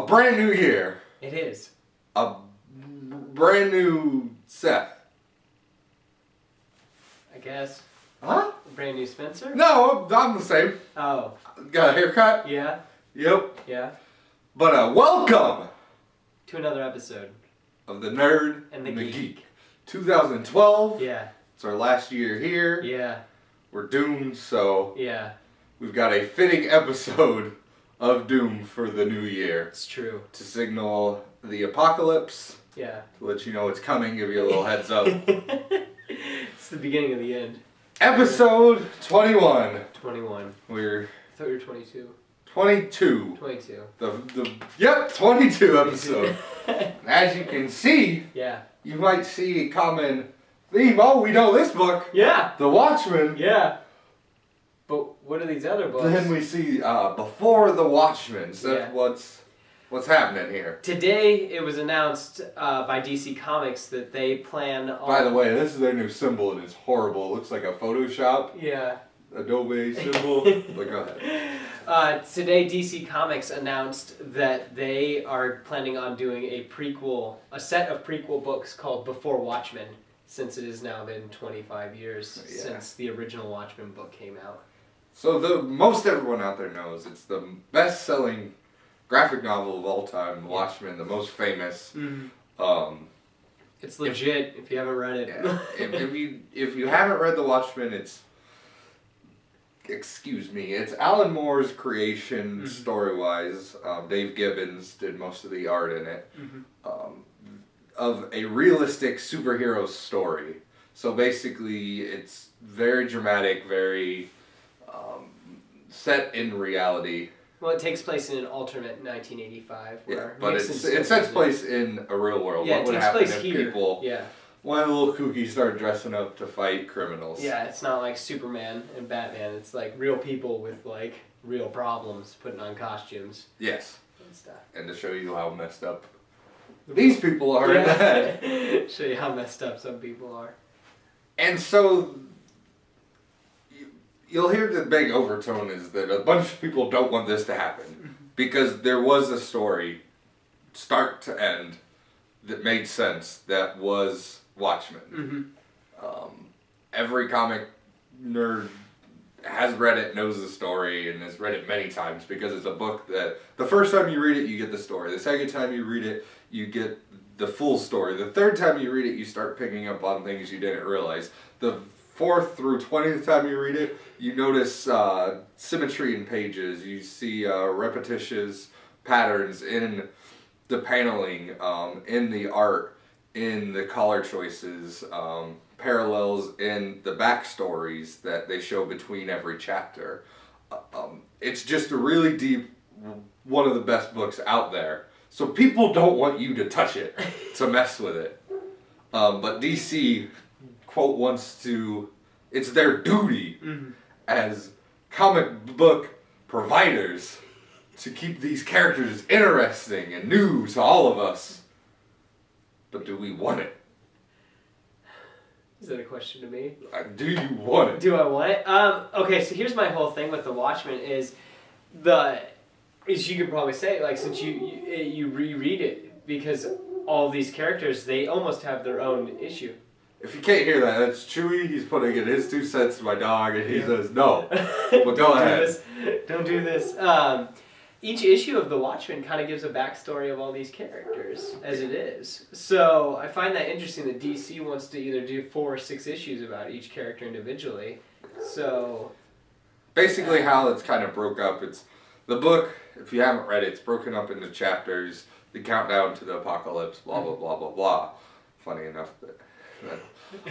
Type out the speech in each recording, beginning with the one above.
A brand new year. It is. A brand new Seth. I guess. Huh? A brand new Spencer? No, I'm the same. Oh. Got a haircut? Yeah? Yep. Yeah. But welcome to another episode of The Nerd and the Geek. 2012. Yeah. It's our last year here. Yeah. We're doomed, so yeah. We've got a fitting episode of Doom for the new year. It's true. To signal the apocalypse. Yeah. To let you know it's coming, give you a little heads up. It's the beginning of the end. Episode 21. 21. I thought you were 22. 22. 22. Yep, 22 episode. As you can see, yeah, you might see a common theme. Oh, we know this book. Yeah. The Watchmen. Yeah. But what are these other books? Then we see Before the Watchmen. So yeah. What's happening here? Today it was announced by DC Comics that they plan on... By the way, this is their new symbol and it's horrible. It looks like a Photoshop. Yeah. Adobe symbol. But go ahead. Today DC Comics announced that they are planning on doing a set of prequel books called Before Watchmen, since it has now been 25 years since the original Watchmen book came out. So most everyone out there knows it's the best-selling graphic novel of all time, Watchmen, the most famous. Mm-hmm. It's legit if you haven't read it. Yeah, if you haven't read The Watchmen, it's Alan Moore's creation story-wise. Dave Gibbons did most of the art in it. Of a realistic superhero story. So basically, it's very dramatic, very set in reality. Well, it takes place in an alternate 1985. Where but it sets place in a real world. Yeah, what would happen if people, one little kooky, start dressing up to fight criminals? Yeah, it's not like Superman and Batman. It's like real people with like real problems putting on costumes. Yes. And stuff. And to show you how messed up these people are in that. Show you how messed up some people are. And so you'll hear the big overtone is that a bunch of people don't want this to happen because there was a story, start to end, that made sense, that was Watchmen. Every comic nerd has read it, knows the story, and has read it many times because it's a book that the first time you read it, you get the story. The second time you read it, you get the full story. The third time you read it, you start picking up on things you didn't realize. The 4th through 20th time you read it, you notice symmetry in pages. You see repetitious patterns in the paneling, in the art, in the color choices, parallels in the backstories that they show between every chapter. It's just a really deep, one of the best books out there. So people don't want you to touch it, to mess with it. But DC, quote, wants to, it's their duty as comic book providers to keep these characters interesting and new to all of us. But do we want it? Is that a question to me? Do you want it? Do I want it? Okay, so here's my whole thing with The Watchmen is you could probably say, like, since you reread it, because all these characters, they almost have their own issue. If you can't hear that, that's Chewy. He's putting in his 2 cents to my dog, and he says, no. Well, go ahead. Don't do this. Each issue of The Watchmen kind of gives a backstory of all these characters, as it is. So I find that interesting that DC wants to either do 4 or 6 issues about each character individually. So basically how it's kind of broke up, it's the book, if you haven't read it, it's broken up into chapters, the countdown to the apocalypse, blah, blah, blah, blah, blah. Funny enough,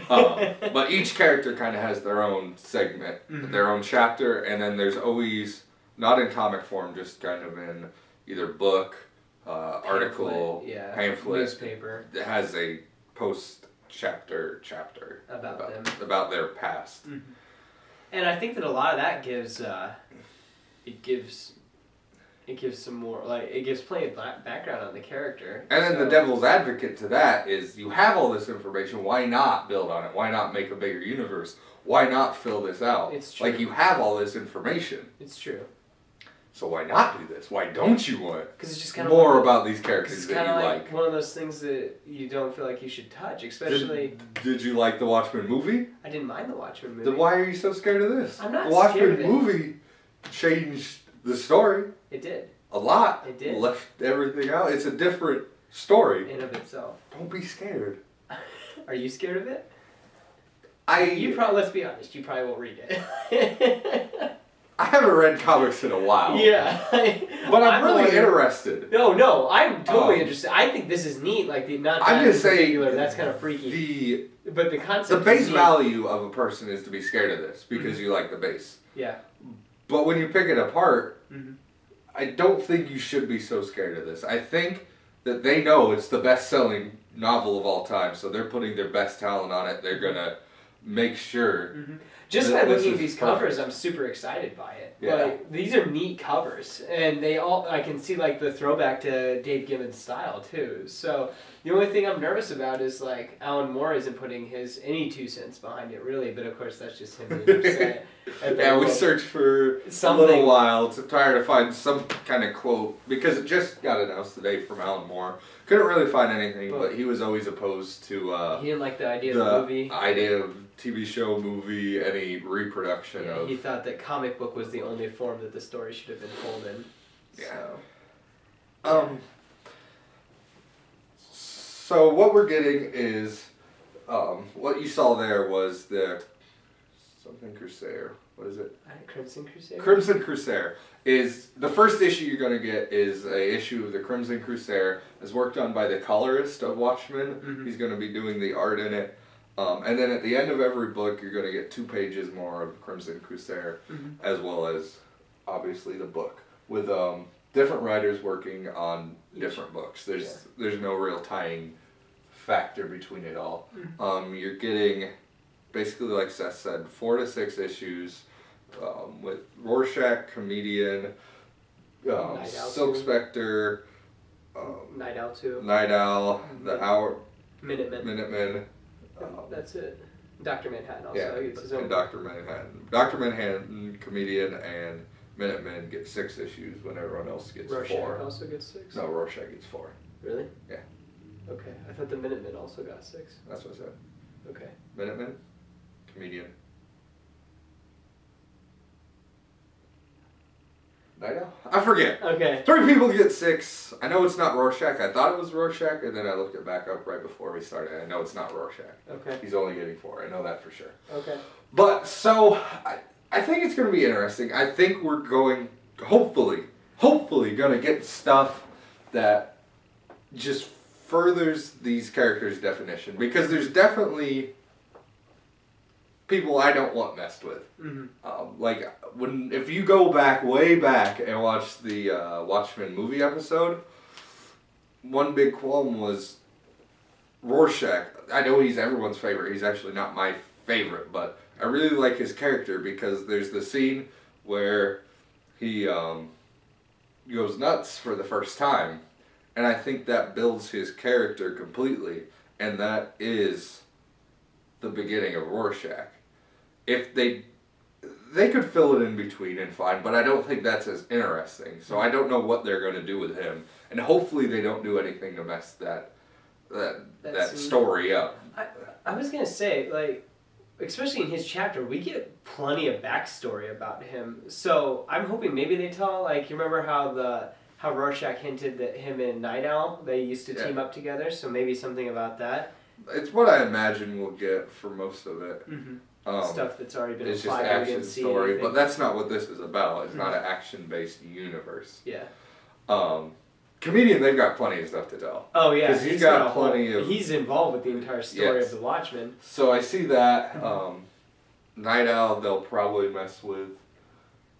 but each character kind of has their own segment, their own chapter, and then there's always, not in comic form, just kind of in either book, article, pamphlet, newspaper. It has a post-chapter about their past. And I think that a lot of that gives some more, like, it gives plenty of background on the character. And then the devil's advocate to that is, you have all this information, why not build on it? Why not make a bigger universe? Why not fill this out? It's true. Like, you have all this information. It's true. So why not do this? Why don't you want Because it's just kind more about these characters that you like one of those things that you don't feel like you should touch, especially... Did you like the Watchmen movie? I didn't mind the Watchmen movie. Then why are you so scared of this? I'm not the Watchmen scared of it. movie changed the story. It did. A lot. It did. Left everything out. It's a different story. In of itself. Don't be scared. Are you scared of it? You probably, let's be honest, you probably won't read it. I haven't read comics in a while. Yeah. But I'm really interested. No, I'm totally interested. I think this is neat. Like, I'm just saying, that's kind of freaky. But the concept the base value of a person is to be scared of this because you like the base. Yeah. But when you pick it apart, I don't think you should be so scared of this. I think that they know it's the best-selling novel of all time, so they're putting their best talent on it. They're gonna make sure. Just by looking at these covers, I'm super excited by it. Yeah. Like, these are neat covers, and they all, I can see like the throwback to Dave Gibbons' style too. So the only thing I'm nervous about is like Alan Moore isn't putting any 2 cents behind it really, but of course that's just him being upset. Yeah, we searched for a little while to try to find some kind of quote because it just got announced today from Alan Moore. Couldn't really find anything, but he was always opposed to. He didn't like the idea of the movie. Idea of TV show, movie, any reproduction of. He thought that comic book was the only form that the story should have been told in. Yeah. So what we're getting is, what you saw there was the something Crusader. What is it? Crimson Crusader. Crimson Crusader is the first issue you're going to get is a issue of the Crimson Crusader as worked on by the colorist of Watchmen. He's going to be doing the art in it. And then at the end of every book, you're going to get 2 pages more of Crimson Crusader, as well as, obviously, the book, with different writers working on different books. There's no real tying factor between it all. You're getting, basically, like Seth said, 4 to 6 issues with Rorschach, Comedian, Silk Spectre, Night Owl 2. Night Owl, the Hour... Minutemen. That's it. Dr. Manhattan also. Yeah, It's his own. and Dr. Manhattan. Dr. Manhattan, Comedian, and Minutemen get 6 issues when everyone else gets Rorschach 4. also gets 6? No, Rorschach gets 4. Really? Yeah. Okay. I thought the Minutemen also got 6. That's what I said. Okay. Minutemen, Comedian. Night Owl? I forget. Okay. 3 people get 6. I know it's not Rorschach. I thought it was Rorschach, and then I looked it back up right before we started. I know it's not Rorschach. Okay. He's only getting 4. I know that for sure. Okay. But, so, I think it's going to be interesting. I think we're going, hopefully going to get stuff that just furthers these characters' definition. Because there's definitely people I don't want messed with. Like, if you go way back and watch the Watchmen movie episode, one big qualm was Rorschach. I know he's everyone's favorite. He's actually not my favorite, but I really like his character because there's the scene where he goes nuts for the first time, and I think that builds his character completely, and that is the beginning of Rorschach. If they could fill it in between and fine, but I don't think that's as interesting. So I don't know what they're going to do with him, and hopefully they don't do anything to mess that story up. I was gonna say, like, especially in his chapter, we get plenty of backstory about him. So I'm hoping maybe they tell, like, you remember how Rorschach hinted that him and Night Owl, they used to team up together. So maybe something about that. It's what I imagine we'll get for most of it. Stuff that's already been it's applied. just action story, but that's not what this is about. It's not an action-based universe. Yeah. Comedian, they've got plenty of stuff to tell. Oh yeah, because he's got plenty of. He's involved with the entire story of the Watchmen. So I see that. Night Owl, they'll probably mess with.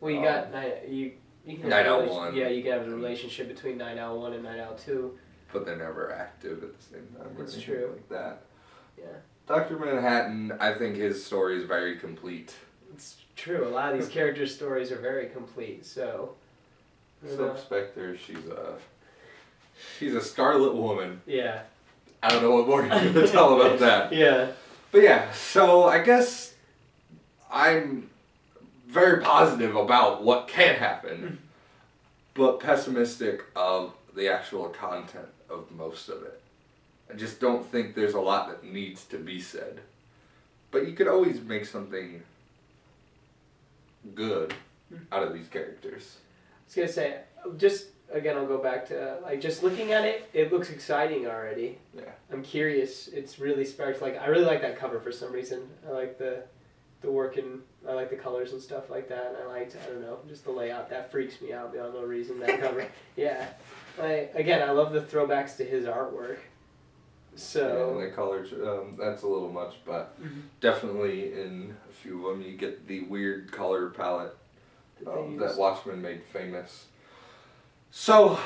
Well, you got you can Night Owl 1. Yeah, you can have a relationship between Night Owl 1 and Night Owl 2. But they're never active at the same time. That's true. Like that. Yeah. Dr. Manhattan, I think his story is very complete. It's true. A lot of these characters' stories are very complete. So. Silk Spectre, she's a Scarlet Woman. Yeah. I don't know what more you're going to tell about that. Yeah. But yeah, so I guess I'm very positive about what can happen. but pessimistic of the actual content of most of it. I just don't think there's a lot that needs to be said. But you could always make something good out of these characters. I was gonna say, just again, I'll go back to like just looking at it. It looks exciting already. Yeah. I'm curious. It's really sparked. Like I really like that cover for some reason. I like the work and I like the colors and stuff like that. And I don't know, just the layout. That freaks me out beyond no reason. That cover. Yeah. I love the throwbacks to his artwork. So. Yeah, and the colors, that's a little much, but definitely in a few of them you get the weird color palette that Watchmen made famous. So,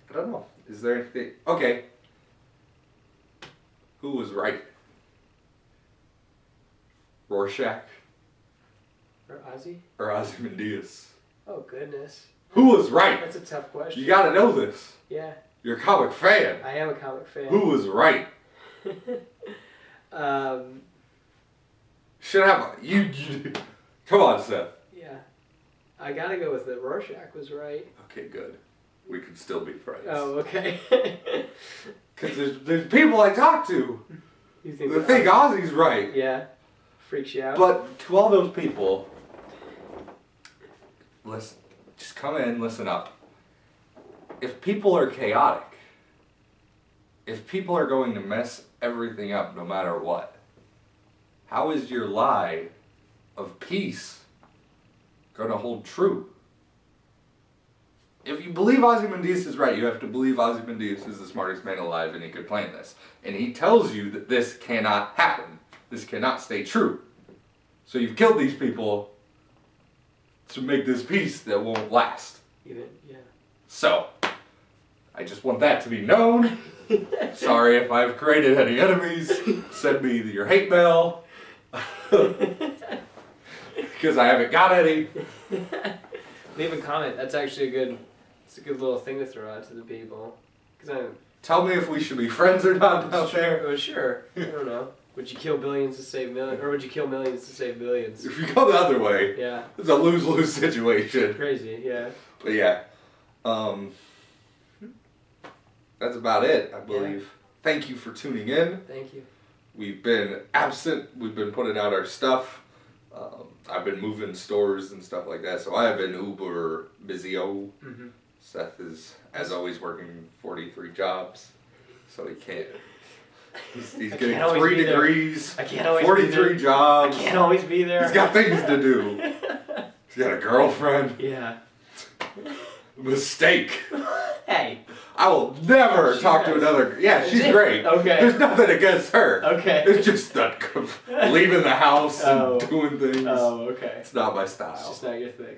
I don't know. Is there anything? Okay. Who was right? Rorschach? Or Ozzy? Or Ozymandias? Oh, goodness. Who was right? That's a tough question. You gotta know this. Yeah. You're a comic fan. I am a comic fan. Who was right? Should have you. Come on, Seth. Yeah. I gotta go with the Rorschach was right. Okay, good. We can still be friends. Oh, okay. Because there's people I talk to You think that think Ozzy's right. Yeah. Freaks you out. But to all those people, listen, just come in, listen up. If people are chaotic, if people are going to mess everything up no matter what, how is your lie of peace going to hold true? If you believe Ozymandias is right, you have to believe Ozymandias is the smartest man alive and he could plan this. And he tells you that this cannot happen. This cannot stay true. So you've killed these people to make this peace that won't last. Yeah. So, I just want that to be known. Sorry if I've created any enemies. Send me your hate mail. Because I haven't got any. Leave a comment. That's actually it's a good little thing to throw out to the people. Tell me if we should be friends or not out there. Oh, sure. I don't know. Would you kill billions to save millions? Or would you kill millions to save billions? If you go the other way, yeah, it's a lose-lose situation. Crazy, yeah. But yeah. That's about it, I believe. Yeah. Thank you for tuning in. Thank you. We've been absent. We've been putting out our stuff. I've been moving stores and stuff like that, so I have been uber busy-o. Seth is, as always, working 43 jobs, so he can't. He's getting 3 degrees, I can't always 43 jobs. I can't always be there. He's got things to do. He's got a girlfriend. Yeah. Mistake. Hey. I will never talk to another. Yeah, she's great. Okay. There's nothing against her. Okay. It's just that leaving the house and doing things. Oh, okay. It's not my style. It's just not your thing.